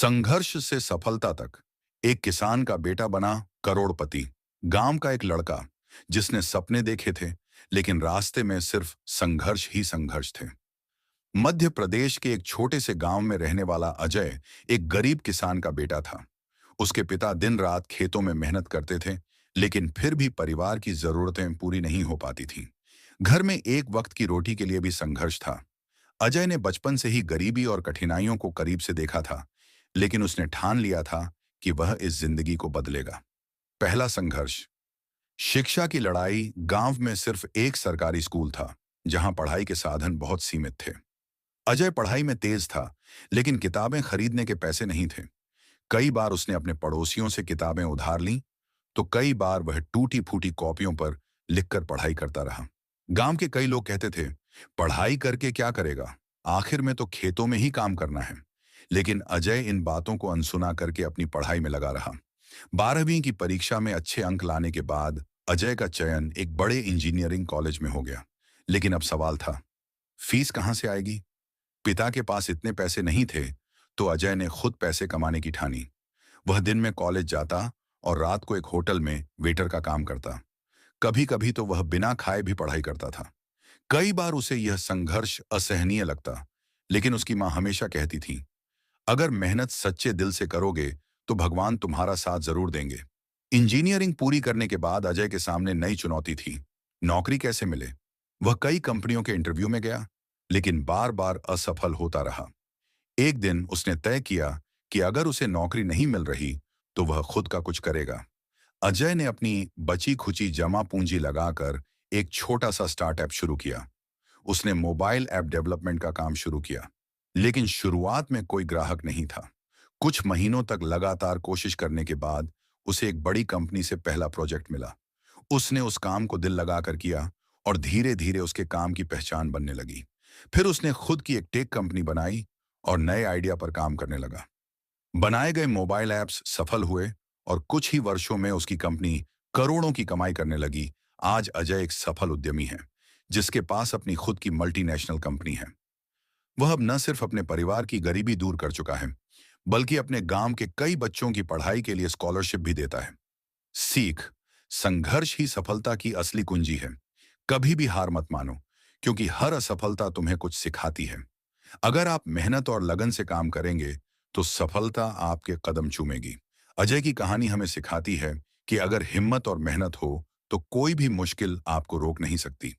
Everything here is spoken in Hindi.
संघर्ष से सफलता तक। एक किसान का बेटा बना करोड़पति। गांव का एक लड़का जिसने सपने देखे थे, लेकिन रास्ते में सिर्फ संघर्ष ही संघर्ष थे। मध्य प्रदेश के एक छोटे से गांव में रहने वाला अजय एक गरीब किसान का बेटा था। उसके पिता दिन रात खेतों में मेहनत करते थे, लेकिन फिर भी परिवार की जरूरतें पूरी नहीं हो पाती थीं। घर में एक वक्त की रोटी के लिए भी संघर्ष था। अजय ने बचपन से ही गरीबी और कठिनाइयों को करीब से देखा था, लेकिन उसने ठान लिया था कि वह इस जिंदगी को बदलेगा। पहला संघर्ष। शिक्षा की लड़ाई। गांव में सिर्फ एक सरकारी स्कूल था, जहां पढ़ाई के साधन बहुत सीमित थे। अजय पढ़ाई में तेज था, लेकिन किताबें खरीदने के पैसे नहीं थे। कई बार उसने अपने पड़ोसियों से किताबें उधार लीं, तो कई बार वह टूटी फूटी कॉपियों पर लिखकर पढ़ाई करता रहा। गांव के कई लोग कहते थे, पढ़ाई करके क्या करेगा, आखिर में तो खेतों में ही काम करना है। लेकिन अजय इन बातों को अनसुना करके अपनी पढ़ाई में लगा रहा। 12वीं की परीक्षा में अच्छे अंक लाने के बाद अजय का चयन एक बड़े इंजीनियरिंग कॉलेज में हो गया। लेकिन अब सवाल था, फीस कहां से आएगी। पिता के पास इतने पैसे नहीं थे, तो अजय ने खुद पैसे कमाने की ठानी। वह दिन में कॉलेज जाता और रात को एक होटल में वेटर का काम करता। कभी कभी तो वह बिना खाए भी पढ़ाई करता था। कई बार उसे यह संघर्ष असहनीय लगता, लेकिन उसकी मां हमेशा कहती थी, अगर मेहनत सच्चे दिल से करोगे तो भगवान तुम्हारा साथ जरूर देंगे। इंजीनियरिंग पूरी करने के बाद अजय के सामने नई चुनौती थी। नौकरी कैसे मिले। वह कई कंपनियों के इंटरव्यू में गया, लेकिन बार बार असफल होता रहा। एक दिन उसने तय किया कि अगर उसे नौकरी नहीं मिल रही तो वह खुद का कुछ करेगा। अजय ने अपनी बची खुची जमा पूंजी लगाकर एक छोटा सा स्टार्टअप शुरू किया। उसने मोबाइल ऐप डेवलपमेंट का काम शुरू किया, लेकिन शुरुआत में कोई ग्राहक नहीं था। कुछ महीनों तक लगातार कोशिश करने के बाद उसे एक बड़ी कंपनी से पहला प्रोजेक्ट मिला। उसने उस काम को दिल लगाकर किया और धीरे धीरे उसके काम की पहचान बनने लगी। फिर उसने खुद की एक टेक कंपनी बनाई और नए आइडिया पर काम करने लगा। बनाए गए मोबाइल ऐप्स सफल हुए और कुछ ही वर्षों में उसकी कंपनी करोड़ों की कमाई करने लगी। आज अजय एक सफल उद्यमी है, जिसके पास अपनी खुद की मल्टीनेशनल कंपनी है। वह अब न सिर्फ अपने परिवार की गरीबी दूर कर चुका है, बल्कि अपने गांव के कई बच्चों की पढ़ाई के लिए स्कॉलरशिप भी देता है। सीख। संघर्ष ही सफलता की असली कुंजी है। कभी भी हार मत मानो, क्योंकि हर असफलता तुम्हें कुछ सिखाती है। अगर आप मेहनत और लगन से काम करेंगे, तो सफलता आपके कदम चूमेगी। अजय की कहानी हमें सिखाती है कि अगर हिम्मत और मेहनत हो, तो कोई भी मुश्किल आपको रोक नहीं सकती।